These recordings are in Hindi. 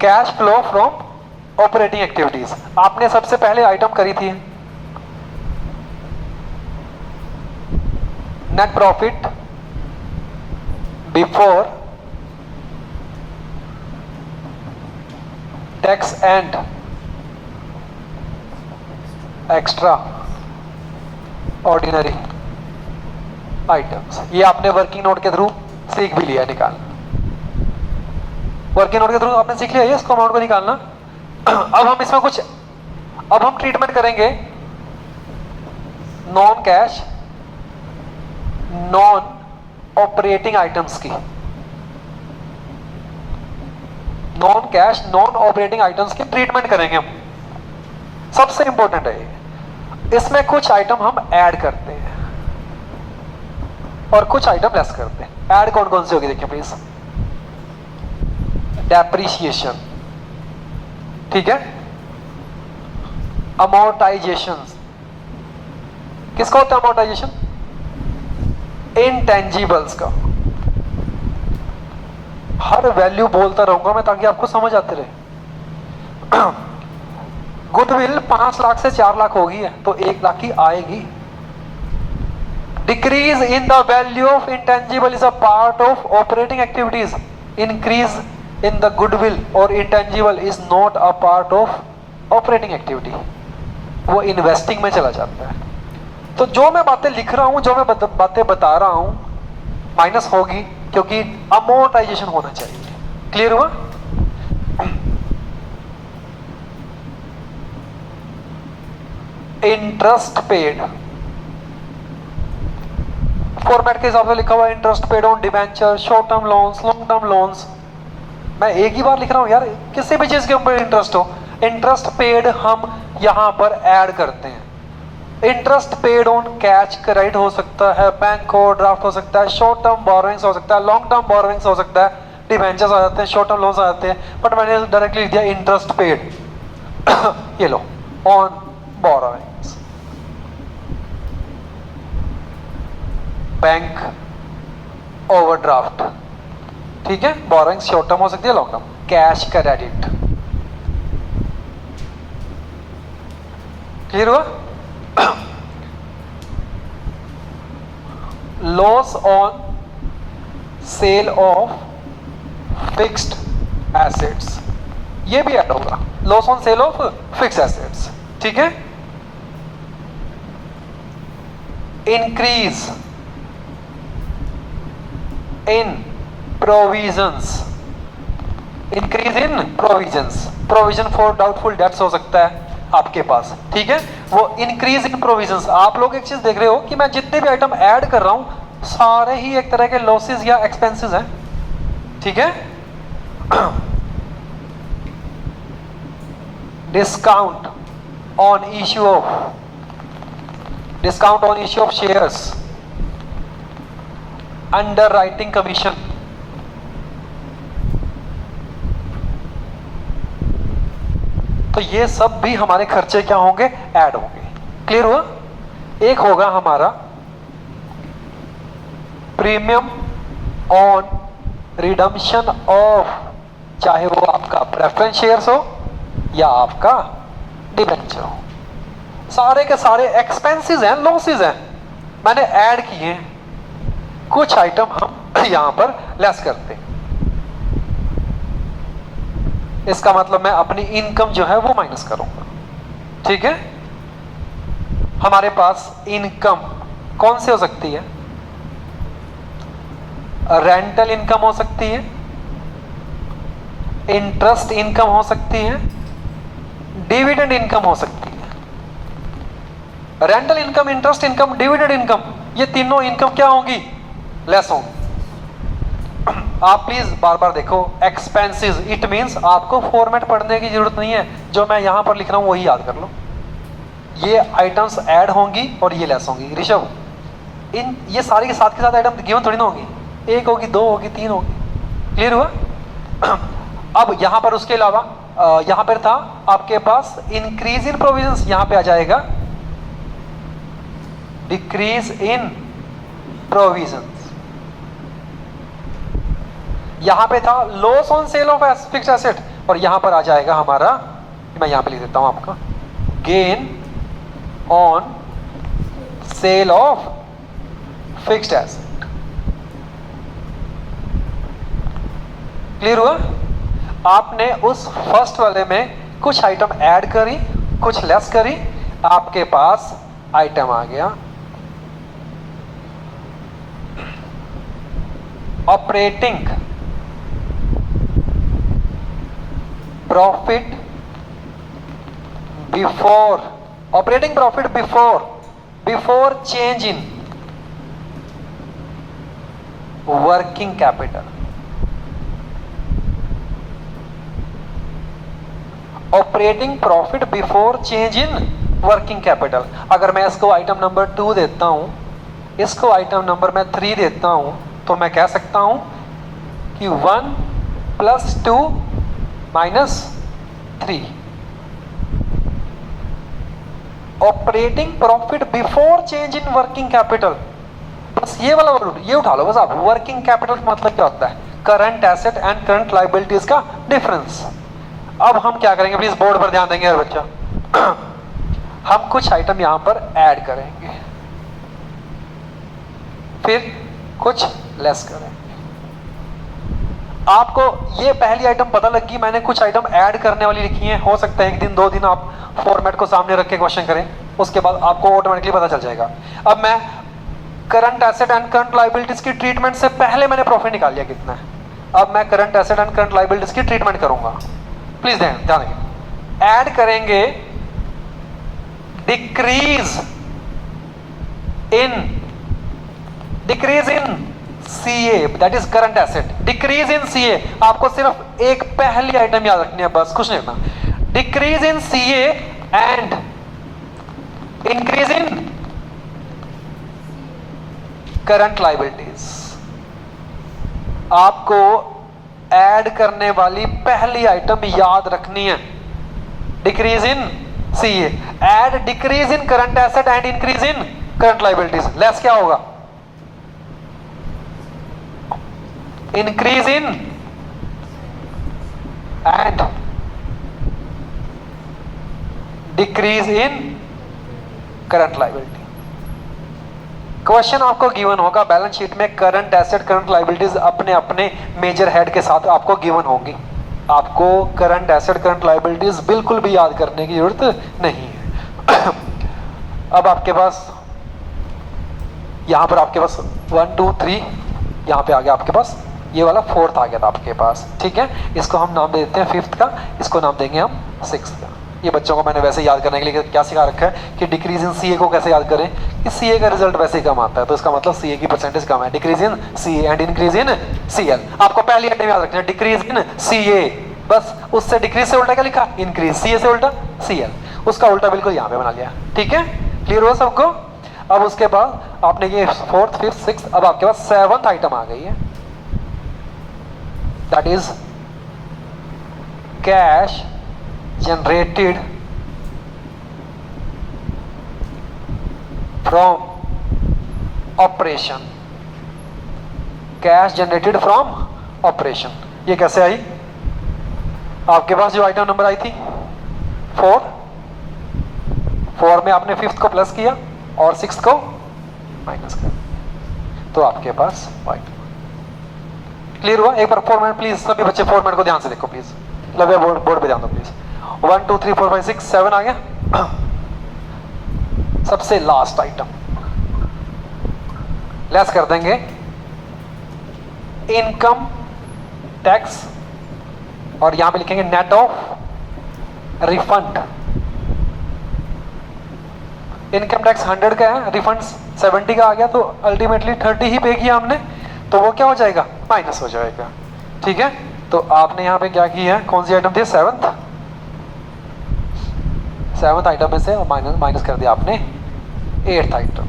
Cash flow from operating activities. आपने सबसे पहले आइटम करी थी net profit before tax and extra ordinary items. ये आपने वर्किंग नोट के थ्रू सीख भी लिया निकालना। वर्किंग नोट के थ्रू आपने सीख लिया इसको अमाउंट को निकालना। अब हम इसमें कुछ अब हम ट्रीटमेंट करेंगे non cash non operating items की। Non cash non operating items की ट्रीटमेंट करेंगे हम। सबसे इंपॉर्टेंट है ये। इसमें कुछ आइटम हम ऐड करते हैं और कुछ आइटम लेस करते हैं। ऐड कौन कौन सी होगी देखिए प्लीज। डेप्रिसिएशन, ठीक है, अमोर्टाइजेशन। किसका होता है अमोर्टाइजेशन? इंटेंजिबल्स का। हर वैल्यू बोलता रहूंगा मैं ताकि आपको समझ आते रहे। गुडविल 5 लाख से 4 लाख होगी है तो 1 लाख की आएगी। Decrease in the value of intangible is a part of operating activities. Increase in the goodwill और intangible is not a part of operating activity. वो इन्वेस्टिंग में चला जाता है। तो जो मैं बातें लिख रहा हूं, जो मैं बातें बता रहा हूं, माइनस होगी क्योंकि अमोर्टाइजेशन होना चाहिए। क्लियर हुआ? इंटरेस्ट पेड फॉर्मेट के हिसाब से लिखा हुआ है। Interest paid on debenture, short term loans, long term loans. मैं एक ही बार लिख रहा हूं यार, किसी भी चीज के ऊपर इंटरेस्ट हो। इंटरेस्ट पेड हम यहां पर ऐड करते हैं। Interest paid on cash credit हो सकता है, बैंक ओवरड्राफ्ट हो सकता है, शॉर्ट टर्म बोरोइंग्स हो सकता है, लॉन्ग टर्म बोरोइंग्स हो सकता है, डिबेंचर्स आ जाते हैं, शॉर्ट टर्म लोन्स आ जाते हैं। बट मैंने डायरेक्टली लिख दिया इंटरेस्ट पेड। ये लो, ऑन बोरोइंग्स, बैंक ओवरड्राफ्ट, ठीक है। बोरोइंग्स शॉर्ट टर्म हो सकती है, long term. Cash credit, clear हुआ? Loss on sale of fixed assets, ये भी ऐड होगा। Loss on sale of fixed assets, ठीक है। Increase in provisions, increase in provisions, provision for doubtful debts हो सकता है आपके पास, ठीक है। वो इंक्रीज इन प्रोविजंस। आप लोग एक चीज देख रहे हो कि मैं जितने भी आइटम ऐड कर रहा हूं सारे ही एक तरह के लॉसेस या एक्सपेंसेस हैं, ठीक है। Discount on issue of shares, under writing commission, तो ये सब भी हमारे खर्चे क्या होंगे? ऐड होंगे। क्लियर हुआ? एक होगा हमारा प्रीमियम ऑन रिडम्पशन ऑफ, चाहे वो आपका प्रेफरेंस शेयर्स हो या आपका डिबेंचर हो। सारे के सारे एक्सपेंसेस हैं, लॉसेस हैं, मैंने ऐड किए हैं। कुछ आइटम हम यहां पर लेस करते हैं। इसका मतलब मैं अपनी इनकम जो है वो माइनस करूंगा, ठीक है। हमारे पास इनकम कौन सी हो सकती है? रेंटल इनकम हो सकती है, इंटरेस्ट इनकम हो सकती है, डिविडेंड इनकम हो सकती है। Rental income, interest income, dividend income, ये तीनों इनकम क्या होंगी? लेस होंगी। आप प्लीज बार बार देखो एक्सपेंसेस, इट मींस आपको फॉर्मेट पढ़ने की जरूरत नहीं है। जो मैं यहां पर लिख रहा हूं वही याद कर लो। ये आइटम्स ऐड होंगी और ये लेस होंगी। ऋषभ, इन ये सारे के साथ आइटम गिवन थोड़ी ना होगी, 1 होगी, 2 होगी, 3 होगी। क्लियर हुआ? अब यहां पर उसके अलावा यहां पर था आपके पास इंक्रीज इन प्रोविजंस, यहां पे आ जाएगा डिक्रीज इन प्रोविजंस। यहां पे था loss on sale of fixed asset और यहां पर आ जाएगा हमारा, मैं यहां पे लिख देता हूं आपका, gain on sale of fixed asset. Clear हुआ? आपने उस फर्स्ट वाले में कुछ आइटम ऐड करी, कुछ लेस करी, आपके पास आइटम आ गया operating profit before, operating profit before change in working capital. Operating profit before change in working capital. अगर मैं इसको आइटम नंबर 2 देता हूं, इसको आइटम नंबर मैं 3 देता हूं, तो मैं कह सकता हूं कि 1 + 2 - 3 operating profit before change in working capital. बस ये वाला वर्ड ये उठा लो बस आप। वर्किंग कैपिटल मतलब क्या होता है? Current asset and current liabilities का डिफरेंस। अब हम क्या करेंगे, प्लीज बोर्ड पर ध्यान देंगे हर बच्चा। हम कुछ आइटम यहां पर ऐड करेंगे, फिर कुछ लेस करेंगे। आपको ये पहली आइटम पता लगी, मैंने कुछ आइटम ऐड करने वाली लिखी है। हो सकता है 1 दिन 2 दिन आप फॉर्मेट को सामने रख के क्वेश्चन करें, उसके बाद आपको ऑटोमेटिकली पता चल जाएगा। अब मैं current asset and current liabilities की ट्रीटमेंट से पहले मैंने प्रॉफिट निकाल लिया कितना है। अब मैं current asset and current liabilities की ट्रीटमेंट करूंगा। प्लीज ध्यान देंगे। ऐड करेंगे decrease in CA, that is current asset. Decrease in CA, आपको सिर्फ एक पहली आइटम याद रखनी है, बस कुछ नहीं रखना। Decrease in CA and increase in current liabilities. आपको ऐड करने वाली पहली आइटम याद रखनी है, decrease in CA. Add decrease in current asset and increase in current liabilities. Less क्या होगा? Increase in and decrease in current liability. Question आपको गिवन होगा बैलेंस शीट में, करंट एसेट करंट लायबिलिटीज अपने अपने मेजर हेड के साथ आपको गिवन होंगी। आपको करंट एसेट करंट लायबिलिटीज बिल्कुल भी याद करने की जरूरत नहीं है। अब आपके पास यहां पर आपके पास 1 2 3 यहां पे आ गया, आपके पास ये वाला 4th आ गया था आपके पास, ठीक है। इसको हम नाम दे देते हैं 5th का, इसको नाम देंगे हम 6th का। ये बच्चों को मैंने वैसे याद करने के लिए क्या सिखा रखा है कि डिक्रीज इन सीए को कैसे याद करें, कि सीए का रिजल्ट वैसे ही कम आता है, तो इसका मतलब सीए की परसेंटेज कम है। Decrease in CA and increase in CL. आपको पहली आइटम याद रखना है, डिक्रीज इन सीए, बस उससे डिक्रीज से उल्टा क्या लिखा? इंक्रीज। सीए से उल्टा सीएल, उसका उल्टा बिल्कुल यहाँ पे बना लिया, ठीक है। क्लियर हुआ सबको? अब उसके बाद आपने ये 4th 5th 6th, अब आपके पास 7th आइटम आ गई है, that is cash generated from operation. Cash generated from operation, ये कैसे आई? आपके पास जो आइटम नंबर आई थी 4 में आपने 5th को प्लस किया और 6th को माइनस किया, तो आपके पास आइटम। क्लियर हुआ? एक बार फॉर्मेट प्लीज सभी बच्चे फॉर्मेट को ध्यान से देखो प्लीज, लवे बोर्ड पे ध्यान दो प्लीज। 1 2 3 4 5 6 7 आ गया। सबसे लास्ट आइटम लेस कर देंगे इनकम टैक्स, और यहां पे लिखेंगे net of refund. Income tax 100 का है, रिफंड 70 का आ गया, तो अल्टीमेटली 30 ही पे किया हमने, तो वो क्या हो जाएगा? माइनस हो जाएगा, ठीक है। तो आपने यहां पे क्या किया है? कौन सी आइटम थी? 7th आइटम में से माइनस कर दिया आपने 8th आइटम।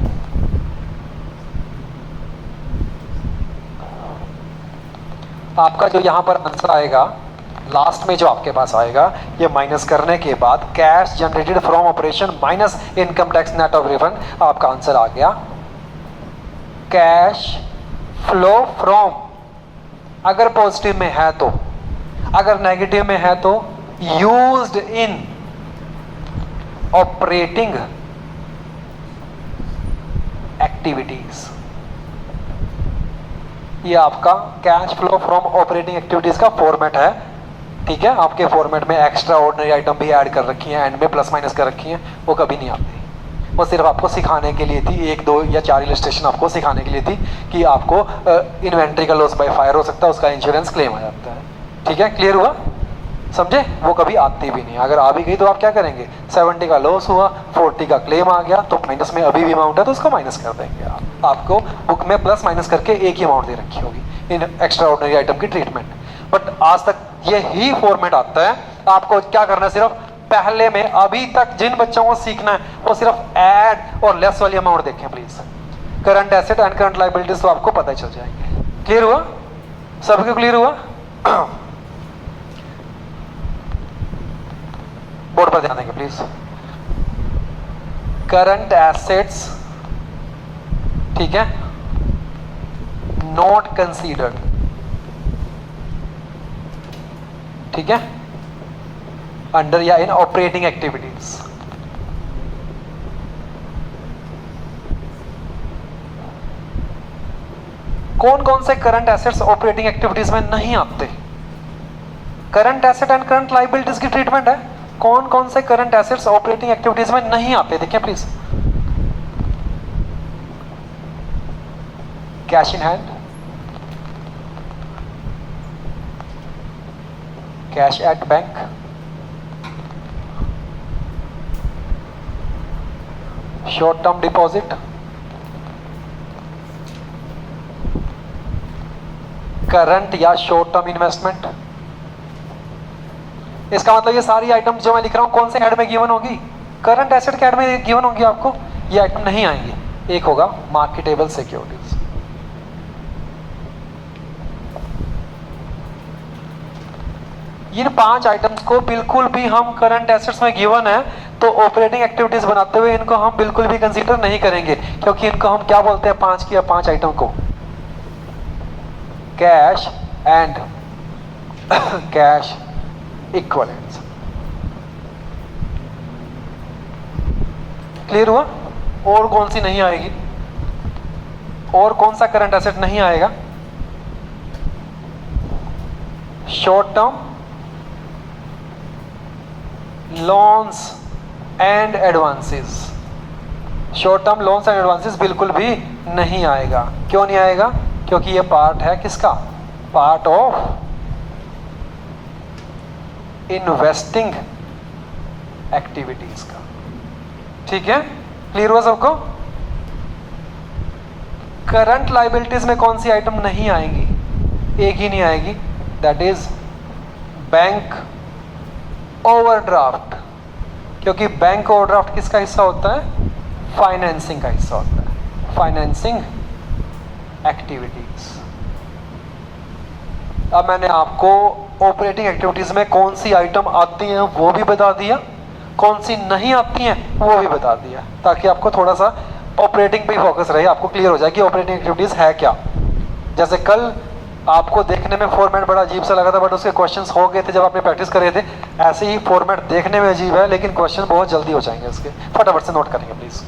आपका जो यहां पर आंसर आएगा लास्ट में, जो आपके पास आएगा, ये माइनस करने के बाद cash generated from operation minus income tax net of refund, आपका आंसर आ गया कैश फ्लो फ्रॉम। अगर पॉजिटिव में है तो, अगर नेगेटिव में है तो यूज्ड इन ऑपरेटिंग एक्टिविटीज। ये आपका cash flow from operating activities का फॉर्मेट है, ठीक है। आपके फॉर्मेट में एक्स्ट्रा ऑर्डिनरी आइटम भी ऐड कर रखी हैं, एंड में प्लस माइनस कर रखी हैं, वो कभी नहीं आती। वो सिर्फ आपको सिखाने के लिए थी, 1 2 या 4 इलस्ट्रेशन आपको सिखाने के लिए थी कि आपको इन्वेंट्री का लॉस बाय फायर हो सकता है, उसका इंश्योरेंस क्लेम आ जाता है, ठीक है। क्लियर हुआ, समझे? वो कभी आती भी नहीं। अगर आ भी गई तो आप क्या करेंगे, 70 का लॉस हुआ, 40 का क्लेम आ गया तो माइनस में अभी भी अमाउंट है तो उसको माइनस कर देंगे आप। आपको बुक में प्लस माइनस करके एक ही अमाउंट दे रखी होगी इन एक्स्ट्रा ऑर्डिनरी आइटम की ट्रीटमेंट। बट आज तक ये ही फॉर्मेट आता है। आपको क्या करना है, सिर्फ पहले में अभी तक जिन बच्चों को सीखना है वो सिर्फ ऐड और लेस वाली अमाउंट देखें please. Current asset and current liabilities तो आपको पता ही चल जाएंगे। क्लियर हुआ, सबको क्लियर हुआ? बोर्ड पर ध्यान देंगे प्लीज। करंट एसेट्स, ठीक है, नॉट कंसीडर्ड, ठीक है, अंडर या इन ऑपरेटिंग एक्टिविटीज। कौन कौन से करंट एसेट्स ऑपरेटिंग एक्टिविटीज में नहीं आते? Current asset and current liabilities की ट्रीटमेंट है। कौन कौन से करंट एसेट्स ऑपरेटिंग एक्टिविटीज में नहीं आते, देखिए please. Cash in hand, cash at bank, short term deposit, current या शॉर्ट टर्म इन्वेस्टमेंट। इसका मतलब ये सारी आइटम जो मैं लिख रहा हूं कौन से हेड में गिवन होगी? करंट एसेट के हेड में गिवन होगी आपको। ये आइटम नहीं आएंगे। एक होगा मार्केटेबल सिक्योरिटीज, इन 5 आइटम्स को बिल्कुल भी हम करंट एसेट्स में गिवन है तो ऑपरेटिंग एक्टिविटीज बनाते हुए इनको हम बिल्कुल भी कंसीडर नहीं करेंगे, क्योंकि इनको हम क्या बोलते हैं, 5 आइटम को cash and cash equivalents. Clear हुआ? और कौन सी नहीं आएगी? और कौन सा करंट एसेट नहीं आएगा? Short term loans and advances. Short term loans and advances बिल्कुल भी नहीं आएगा। क्यों नहीं आएगा? क्योंकि ये पार्ट है किसका? पार्ट ऑफ इन्वेस्टिंग एक्टिविटीज का, ठीक है। क्लियर हुआ सबको? करंट लायबिलिटीज में कौन सी आइटम नहीं आएंगी? एक ही नहीं आएगी, दैट इज बैंक ओवरड्राफ्ट। क्योंकि बैंक ओवरड्राफ्ट किसका हिस्सा होता है? फाइनेंसिंग का हिस्सा होता है, फाइनेंसिंग एक्टिविटीज। अब मैंने आपको ऑपरेटिंग एक्टिविटीज में कौन सी आइटम आती हैं वो भी बता दिया, कौन सी नहीं आती हैं वो भी बता दिया, ताकि आपको थोड़ा सा ऑपरेटिंग पे फोकस रहे, आपको क्लियर हो जाए कि ऑपरेटिंग एक्टिविटीज है क्या। जैसे कल आपको देखने में फॉर्मेट बड़ा अजीब सा लगा था, बट उसके क्वेश्चंस हो गए थे जब आपने प्रैक्टिस करे थे। ऐसे ही फॉर्मेट देखने में अजीब है लेकिन क्वेश्चन बहुत जल्दी हो जाएंगे उसके। फटाफट से नोट करेंगे प्लीज।